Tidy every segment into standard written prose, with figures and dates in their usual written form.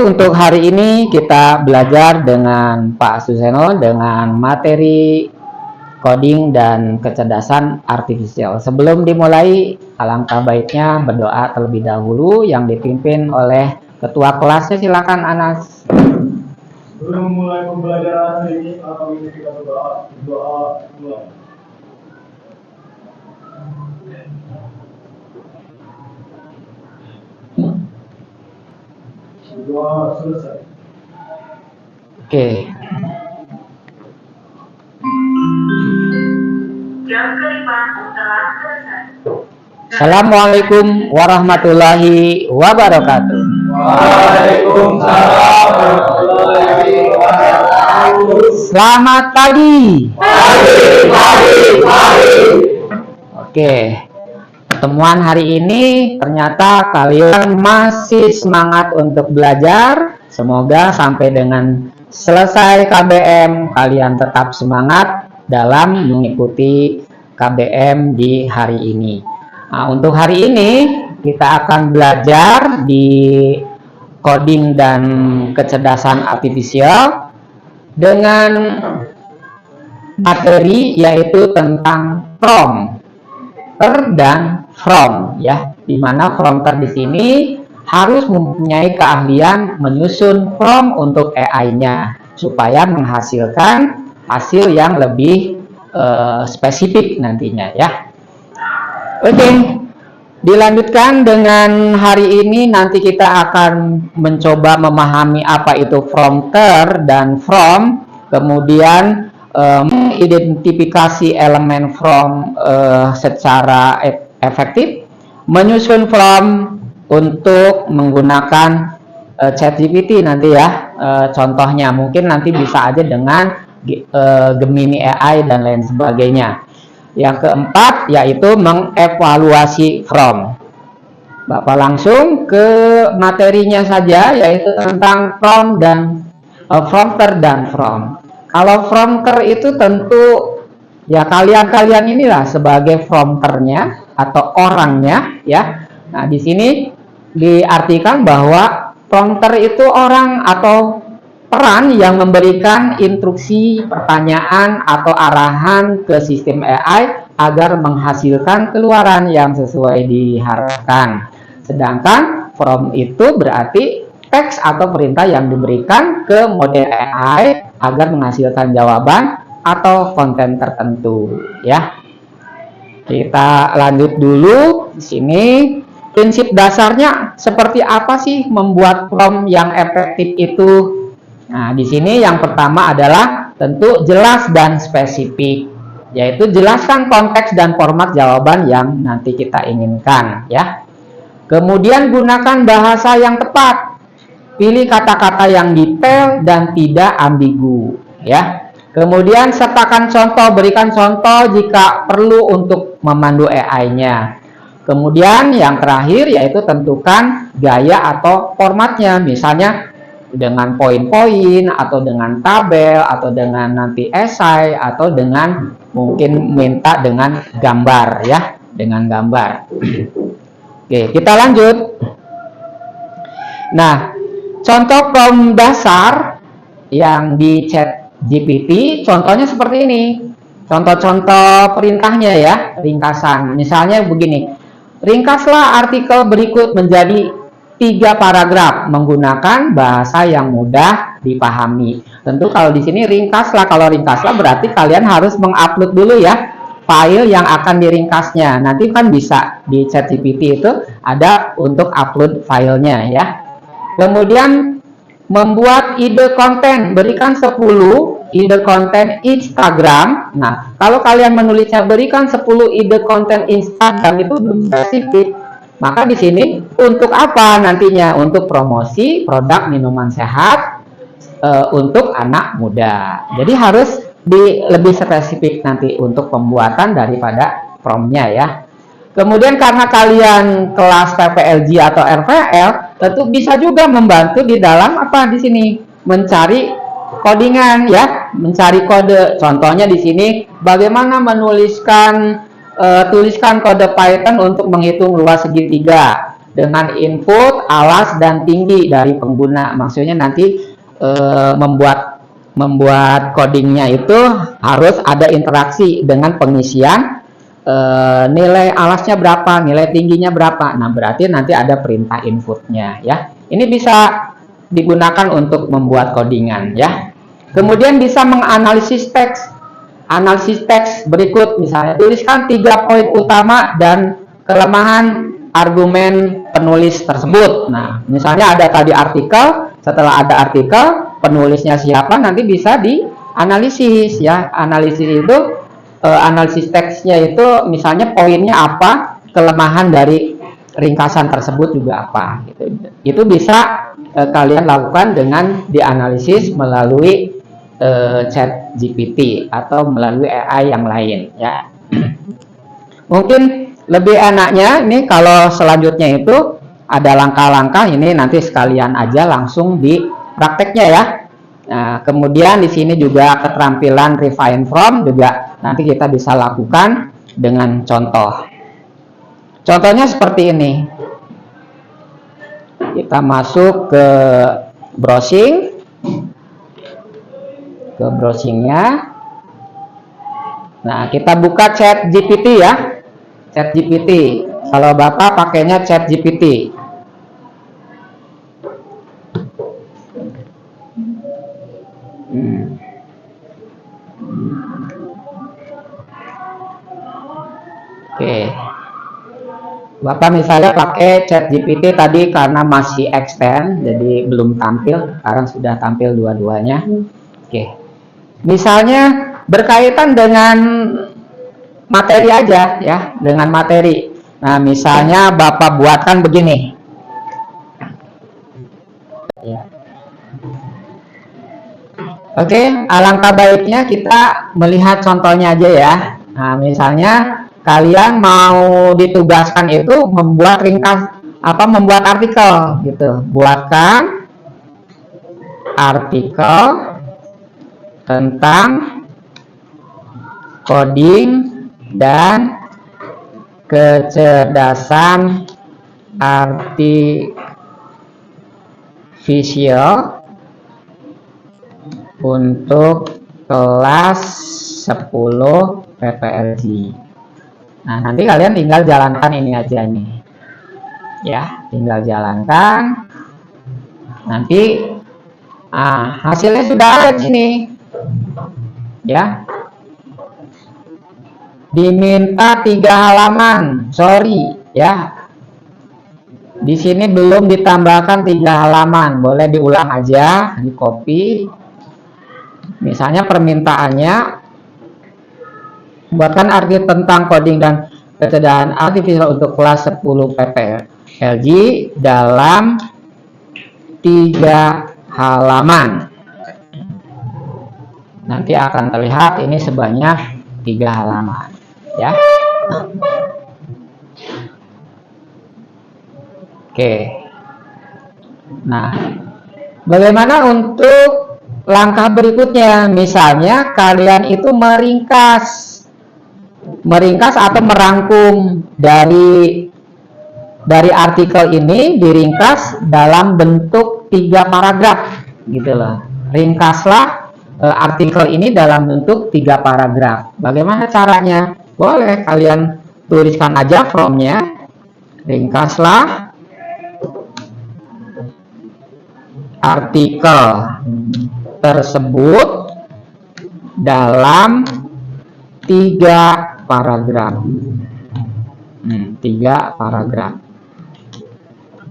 untuk hari ini kita belajar dengan Pak Suseno dengan materi coding dan kecerdasan artifisial. Sebelum dimulai, alangkah baiknya berdoa terlebih dahulu yang dipimpin oleh ketua kelasnya. Silakan Anas. Sebelum mulai pembelajaran hari ini, atau ini kita berdoa mulai. Doa selesai. Oke. Jam kelima telah selesai. Assalamualaikum warahmatullahi wabarakatuh. Waalaikumsalam warahmatullahi wabarakatuh. Selamat pagi. Pagi. Oke. Pertemuan hari ini ternyata kalian masih semangat untuk belajar. Semoga sampai dengan selesai KBM kalian tetap semangat dalam mengikuti KBM di hari ini. Nah, untuk hari ini kita akan belajar di coding dan kecerdasan artifisial dengan materi yaitu tentang prompter dan from, ya, dimana prompter di sini harus mempunyai keahlian menyusun prompt untuk AI-nya supaya menghasilkan hasil yang lebih spesifik nantinya, ya. Oke, dilanjutkan dengan hari ini. Nanti kita akan mencoba memahami apa itu prompter dan from, kemudian mengidentifikasi elemen from secara efektif, menyusun from untuk menggunakan ChatGPT nanti, ya. Contohnya mungkin nanti bisa aja dengan Gemini AI dan lain sebagainya. Yang keempat yaitu mengevaluasi from. Bapak langsung ke materinya saja, yaitu tentang prompt dan prompter dan from. Kalau prompter itu tentu ya kalian inilah sebagai prompternya atau orangnya, ya. Nah, di sini diartikan bahwa prompter itu orang atau peran yang memberikan instruksi, pertanyaan, atau arahan ke sistem AI agar menghasilkan keluaran yang sesuai diharapkan. Sedangkan prompt itu berarti teks atau perintah yang diberikan ke model AI agar menghasilkan jawaban atau konten tertentu, ya. Kita lanjut dulu di sini. Prinsip dasarnya seperti apa sih membuat prompt yang efektif itu? Nah, di sini yang pertama adalah tentu jelas dan spesifik, yaitu jelaskan konteks dan format jawaban yang nanti kita inginkan, ya. Kemudian gunakan bahasa yang tepat, pilih kata-kata yang detail dan tidak ambigu, ya. Kemudian sertakan contoh, berikan contoh jika perlu untuk memandu AI-nya. Kemudian yang terakhir yaitu tentukan gaya atau formatnya, misalnya dengan poin-poin atau dengan tabel atau dengan nanti esai atau dengan mungkin minta dengan gambar, ya, dengan gambar. Oke, kita lanjut. Nah, contoh prompt dasar yang di ChatGPT contohnya seperti ini. Contoh-contoh perintahnya, ya, ringkasan. Misalnya begini. Ringkaslah artikel berikut menjadi 3 paragraf menggunakan bahasa yang mudah dipahami. Tentu kalau di sini ringkaslah, kalau ringkaslah berarti kalian harus mengupload dulu, ya, file yang akan diringkasnya. Nanti kan bisa di ChatGPT itu ada untuk upload filenya, ya. Kemudian membuat ide konten, berikan 10 ide konten Instagram. Nah, kalau kalian menulisnya berikan 10 ide konten Instagram itu belum spesifik. Maka di sini untuk apa nantinya? Untuk promosi produk minuman sehat untuk anak muda. Jadi harus lebih spesifik nanti untuk pembuatan daripada promptnya, ya. Kemudian karena kalian kelas PPLG atau RPL, tentu bisa juga membantu di dalam apa di sini mencari codingan, ya, mencari kode. Contohnya di sini bagaimana menuliskan tuliskan kode Python untuk menghitung luas segitiga. dengan input, alas, dan tinggi dari pengguna. Maksudnya nanti membuat codingnya itu harus ada interaksi dengan pengisian nilai alasnya berapa, nilai tingginya berapa. Nah, berarti nanti ada perintah inputnya ya. Ini bisa digunakan untuk membuat codingan ya. Kemudian bisa menganalisis teks. Analisis teks berikut, misalnya tuliskan 3 poin utama dan kelemahan argumen penulis tersebut. Nah, misalnya ada tadi artikel, setelah ada artikel, penulisnya siapa, nanti bisa dianalisis ya. Analisis itu analisis teksnya itu misalnya poinnya apa, kelemahan dari ringkasan tersebut juga apa gitu. Itu bisa kalian lakukan dengan dianalisis melalui chat GPT atau melalui AI yang lain ya. Mungkin lebih enaknya ini kalau selanjutnya itu ada langkah-langkah, ini nanti sekalian aja langsung di prakteknya ya. Nah, kemudian di sini juga keterampilan refine from juga nanti kita bisa lakukan dengan contoh. Contohnya seperti ini. Kita masuk ke browsing. Ke browsingnya. Nah, kita buka chat GPT ya. Chat GPT. Kalau Bapak pakainya chat GPT. Oke. Bapak misalnya pakai chat GPT tadi karena masih extend, jadi belum tampil. Sekarang sudah tampil dua-duanya. Oke. Misalnya berkaitan dengan materi aja ya, dengan materi. Nah, misalnya Bapak buatkan begini. Ya. Oke, alangkah baiknya kita melihat contohnya aja ya. Nah, misalnya kalian mau ditugaskan itu membuat membuat artikel gitu. Buatkan artikel tentang coding dan kecerdasan artifisial untuk kelas 10 PPLG. Nah, nanti kalian tinggal jalankan ini aja nih. Ya, tinggal jalankan. Nanti hasilnya sudah ada di sini. Ya. Diminta 3 halaman. Sorry, ya. Di sini belum ditambahkan 3 halaman. Boleh diulang aja, di copy. Misalnya permintaannya buatkan artikel tentang coding dan kecerdasan artifisial untuk kelas 10 PPLG dalam 3 halaman. Nanti akan terlihat ini sebanyak 3 halaman ya. Oke. Nah, bagaimana untuk langkah berikutnya? Misalnya kalian itu meringkas atau merangkum dari artikel ini, diringkas dalam bentuk 3 paragraf gitu loh. Ringkaslah artikel ini dalam bentuk 3 paragraf. Bagaimana caranya? Boleh kalian tuliskan aja from-nya. Ringkaslah artikel tersebut dalam 3 paragraf. 3 paragraf.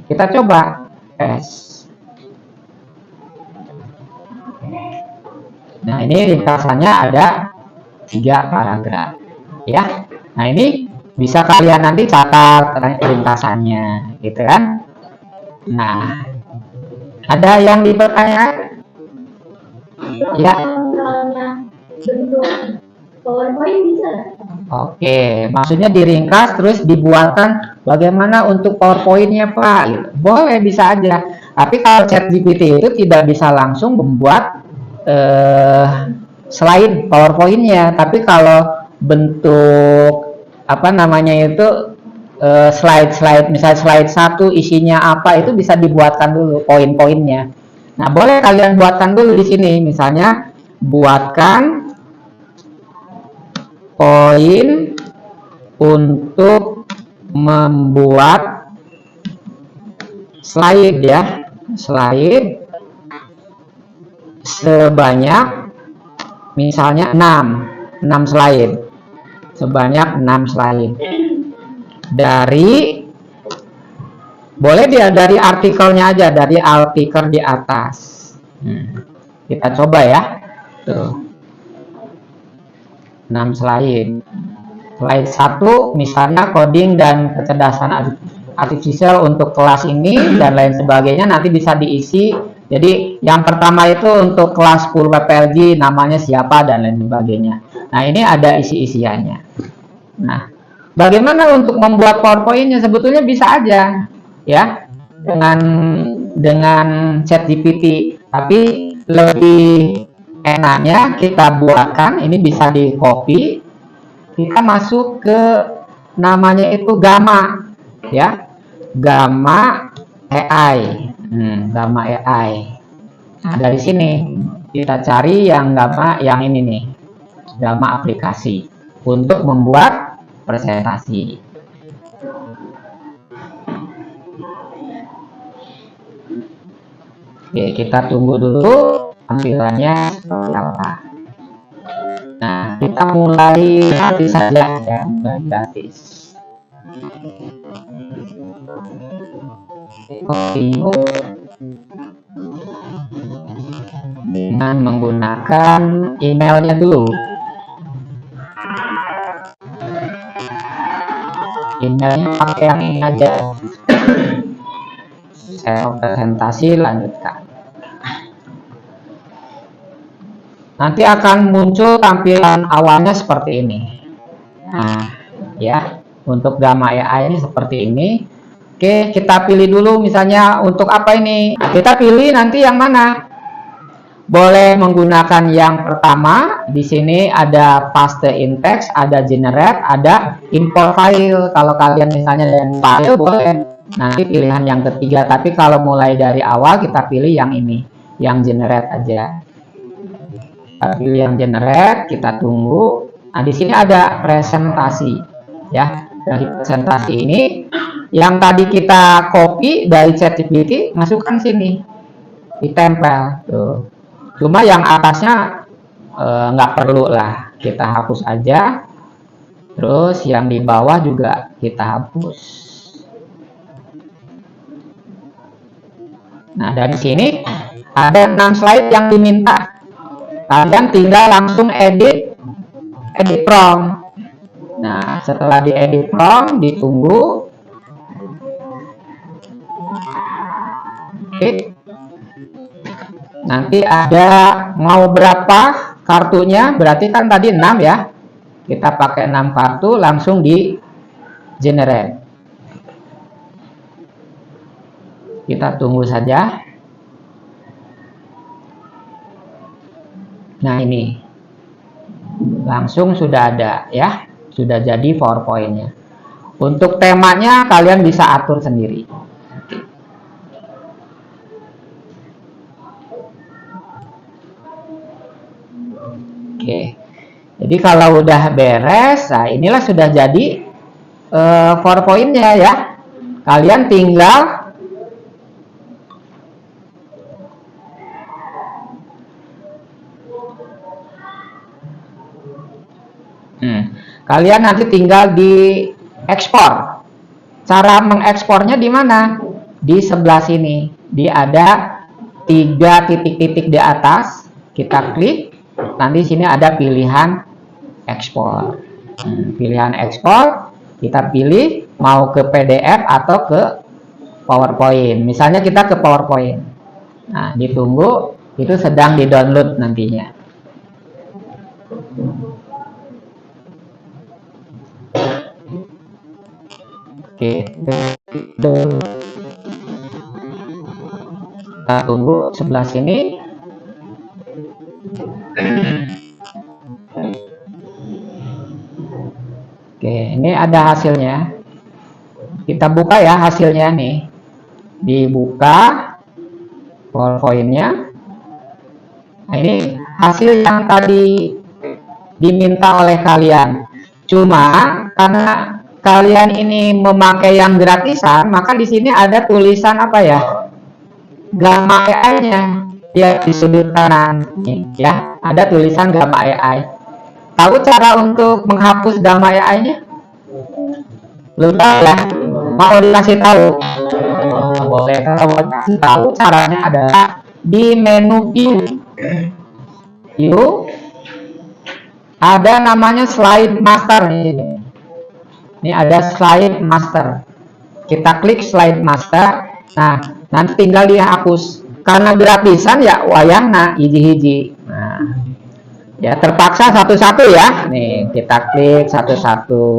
Kita coba tes. Nah, ini ringkasannya ada 3 paragraf ya. Nah, ini bisa kalian nanti catat ringkasannya gitu kan. Nah, ada yang dipertanyakan? Ya. PowerPoint bisa. Oke, maksudnya diringkas terus dibuatkan bagaimana untuk PowerPoint-nya Pak. Boleh, bisa aja. Tapi kalau ChatGPT itu tidak bisa langsung membuat selain PowerPoint-nya, tapi kalau bentuk apa namanya itu slide-slide, misalnya slide 1 isinya apa, itu bisa dibuatkan dulu poin-poinnya. Nah, boleh kalian buatkan dulu di sini, misalnya buatkan poin untuk membuat slide ya, slide sebanyak misalnya 6 slide, sebanyak 6 slide dari, boleh dia dari artikelnya aja, dari artikel di atas. Kita coba ya, tuh 6 slide. Slide 1 misalnya coding dan kecerdasan artificial untuk kelas ini dan lain sebagainya, nanti bisa diisi. Jadi yang pertama itu untuk kelas 10 PPLG, namanya siapa dan lain sebagainya. Nah, ini ada isi-isiannya. Nah, bagaimana untuk membuat PowerPoint-nya? Sebetulnya bisa aja ya dengan ChatGPT, tapi lebih enaknya kita buatkan, ini bisa di copy, kita masuk ke namanya itu Gamma ya, Gamma AI. Gamma AI. Nah, dari sini kita cari yang Gamma, yang ini nih, Gamma aplikasi untuk membuat presentasi. Oke, kita tunggu dulu tampilannya seperti apa. Nah, kita mulai gratis saja ya, gratis. Continue dengan menggunakan emailnya dulu. Emailnya pakai yang ini aja. Saya presentasi, lanjutkan. Nanti akan muncul tampilan awalnya seperti ini. Nah, ya, untuk Gamma AI ini seperti ini. Oke, kita pilih dulu misalnya untuk apa ini. Nah, kita pilih nanti yang mana. Boleh menggunakan yang pertama. Di sini ada paste in text, ada generate, ada import file. Kalau kalian misalnya dengan file boleh. Nanti pilihan yang ketiga. Tapi kalau mulai dari awal kita pilih yang ini, yang generate aja. Kita pilih yang generate, kita tunggu. Nah, di sini ada presentasi ya. Dari presentasi ini yang tadi kita copy dari ChatGPT, masukkan sini, ditempel tuh. Cuma yang atasnya nggak perlu lah, kita hapus aja. Terus yang di bawah juga kita hapus. Nah, dari sini ada 6 slide yang diminta. Kalian tinggal langsung edit prompt. Nah, setelah diedit prompt, ditunggu. Oke. Nanti ada mau berapa kartunya, berarti kan tadi 6 ya. Kita pakai 6 kartu, langsung di generate. Kita tunggu saja. Nah, ini langsung sudah ada ya, sudah jadi PowerPoint-nya. Untuk temanya kalian bisa atur sendiri. Oke, jadi kalau udah beres, nah inilah sudah jadi PowerPoint-nya ya. Kalian tinggal kalian nanti tinggal di ekspor. Cara mengekspornya di mana? Di sebelah sini. Dia ada 3 titik-titik di atas. Kita klik. Nanti sini ada pilihan ekspor. Pilihan ekspor, kita pilih mau ke PDF atau ke PowerPoint. Misalnya kita ke PowerPoint. Nah, ditunggu, itu sedang di-download nantinya. Oke, kita tunggu sebelah sini. Oke, ini ada hasilnya. Kita buka ya hasilnya nih. Dibuka PowerPoint-nya. Nah, ini hasil yang tadi diminta oleh kalian. Cuma karena kalian ini memakai yang gratisan, maka di sini ada tulisan apa ya? Gamma AI-nya. Ya, di sudut kanan ya, ada tulisan Gamma AI. Tahu cara untuk menghapus Gamma AI-nya? Belum tahu ya? Mau dikasih tahu? Boleh. Kalau mau dikasih tahu, caranya adalah di menu view ada namanya slide master nih. Ini ada slide master. Kita klik slide master. Nah, nanti tinggal dihapus. Karena gratisan ya wayangna hiji-hiji. Nah, ya terpaksa satu-satu ya. Nih, kita klik satu-satu.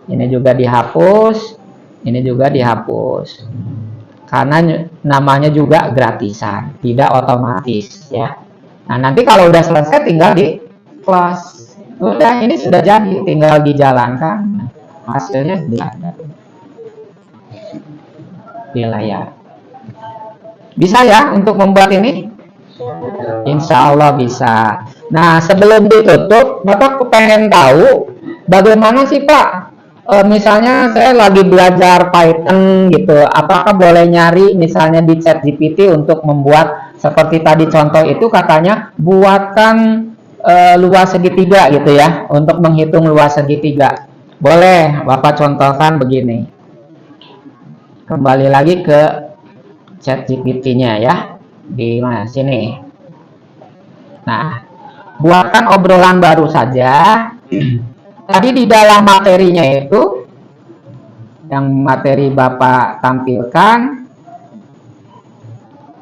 Ini juga dihapus, ini juga dihapus. Karena namanya juga gratisan, tidak otomatis ya. Nah, nanti kalau udah selesai tinggal di close. Udah, ini sudah jadi, tinggal dijalankan. Hasilnya sudah ada di layar. Bisa ya untuk membuat ini? Insya Allah bisa. Nah, sebelum ditutup, Bapak pengen tahu bagaimana sih Pak? Misalnya saya lagi belajar Python gitu, apakah boleh nyari misalnya di ChatGPT untuk membuat seperti tadi contoh itu katanya buatkan luas segitiga gitu ya, untuk menghitung luas segitiga. Boleh Bapak contohkan begini. Kembali lagi ke ChatGPT-nya ya, di mana sini. Nah, buatkan obrolan baru saja. Tadi di dalam materinya itu, yang materi Bapak tampilkan,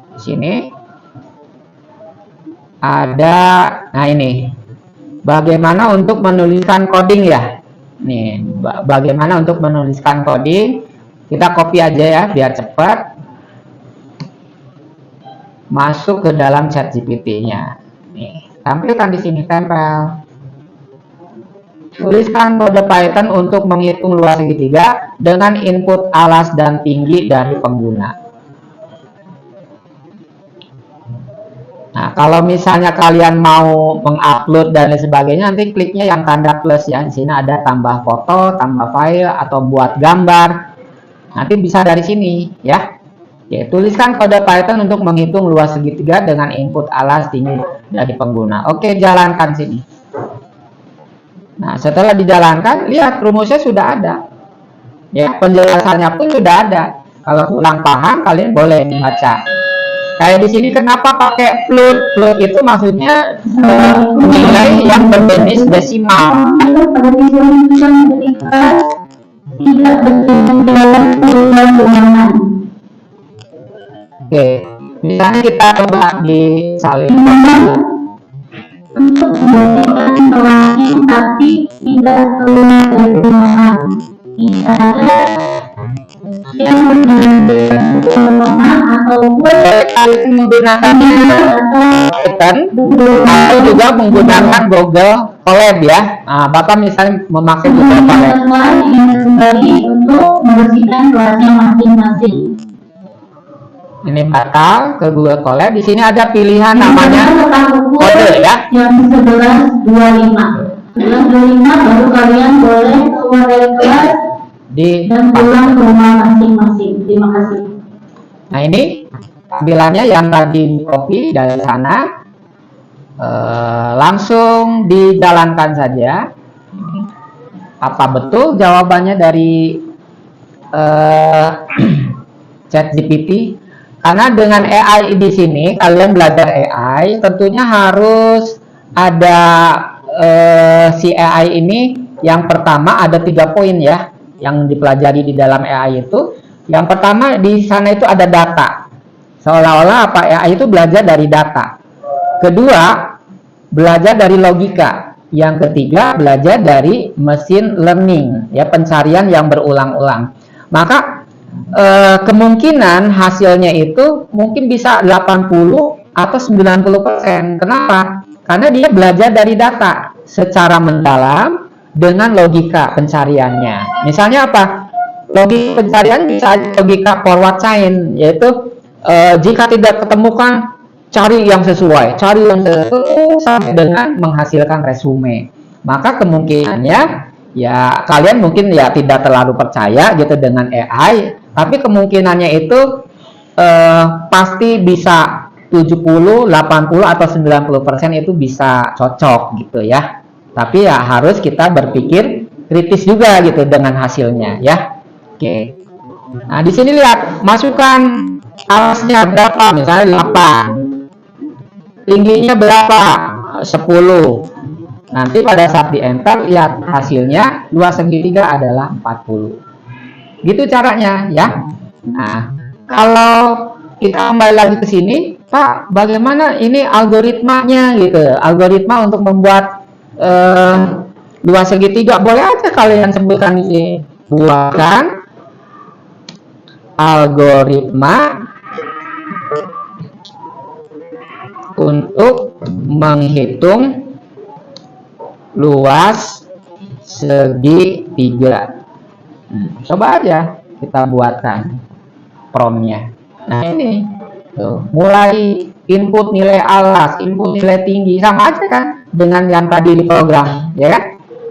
di sini ada, nah ini, bagaimana untuk menuliskan coding ya. Nih, bagaimana untuk menuliskan coding, kita copy aja ya, biar cepat. Masuk ke dalam ChatGPT-nya. Nih, tampilkan di sini, tempel. Tuliskan kode Python untuk menghitung luas segitiga dengan input alas dan tinggi dari pengguna. Nah, kalau misalnya kalian mau mengupload dan lain sebagainya, nanti kliknya yang tanda plus ya. Di sini ada tambah foto, tambah file, atau buat gambar. Nanti bisa dari sini ya. Oke, tuliskan kode Python untuk menghitung luas segitiga dengan input alas tinggi dari pengguna. Oke, jalankan sini. Nah, setelah dijalankan, lihat rumusnya sudah ada. Ya, penjelasannya pun sudah ada. Kalau kurang paham, kalian boleh membaca. Kayak di sini kenapa pakai float? Float itu maksudnya nilai yang berjenis desimal. Tidak berkenan dalam ulangan. Oke, misalnya kita coba disalin. Untuk membuatkan pelangin tapi tidak keluar dari ruangan. Misalnya yang menggunakan atau menggunakan Python atau juga menggunakan Google Colab ya. Nah, Bapak misalnya memakai Google Colab. kembali untuk membersihkan kelasnya masing-masing. Ini bakal ke Google Colab. Di sini ada pilihan namanya kode ya. Yang 11.25. 11.25 baru kalian boleh keluar dari kelas dan pulang ke rumah masing-masing. Terima kasih. Nah, ini tampilannya yang tadi copy dari sana. Langsung dijalankan saja. Apa betul jawabannya dari ChatGPT? Karena dengan AI di sini, kalian belajar AI, tentunya harus ada si AI ini. Yang pertama ada 3 poin ya, yang dipelajari di dalam AI itu. Yang pertama di sana itu ada data. Seolah-olah apa AI itu belajar dari data. Kedua, belajar dari logika. Yang ketiga, belajar dari machine learning, ya pencarian yang berulang-ulang. Maka kemungkinan hasilnya itu mungkin bisa 80 atau 90%. Kenapa? Karena dia belajar dari data secara mendalam dengan logika pencariannya. Misalnya apa? logika pencarian bisa logika forward chain, yaitu jika tidak ketemukan, cari yang sesuai, sampai dengan menghasilkan resume. Maka kemungkinannya ya kalian mungkin ya tidak terlalu percaya gitu dengan AI, tapi kemungkinannya itu pasti bisa 70, 80 atau 90% itu bisa cocok gitu ya. Tapi ya harus kita berpikir kritis juga gitu dengan hasilnya ya. Oke. Nah, di sini lihat, masukkan alasnya berapa, misalnya 8. Tingginya berapa? 10. Nanti pada saat di enter lihat hasilnya luas segitiga adalah 40. Gitu caranya ya. Nah, kalau kita kembali lagi ke sini, Pak, bagaimana ini algoritmanya gitu? Algoritma untuk membuat luas segitiga, boleh aja kalian sebutkan ini. Buatkan algoritma untuk menghitung luas segitiga. Coba aja kita buatkan promptnya. Nah ini tuh, mulai input nilai alas, input nilai tinggi, sama aja kan dengan yang tadi di program, ya kan?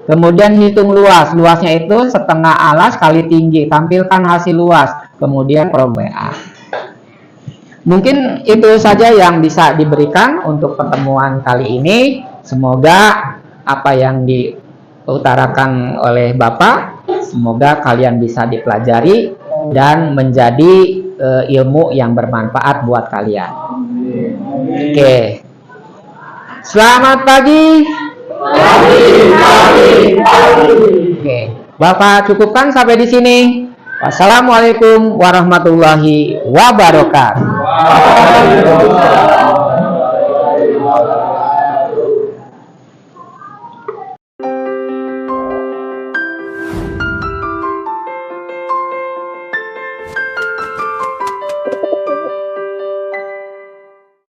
Kemudian hitung luas, luasnya itu setengah alas kali tinggi, tampilkan hasil luas, kemudian prompt WA. Mungkin itu saja yang bisa diberikan untuk pertemuan kali ini. Semoga apa yang diutarakan oleh Bapak, semoga kalian bisa dipelajari dan menjadi ilmu yang bermanfaat buat kalian. Oke. Selamat pagi. Oke, Bapak cukupkan sampai di sini. Wassalamualaikum warahmatullahi wabarakatuh.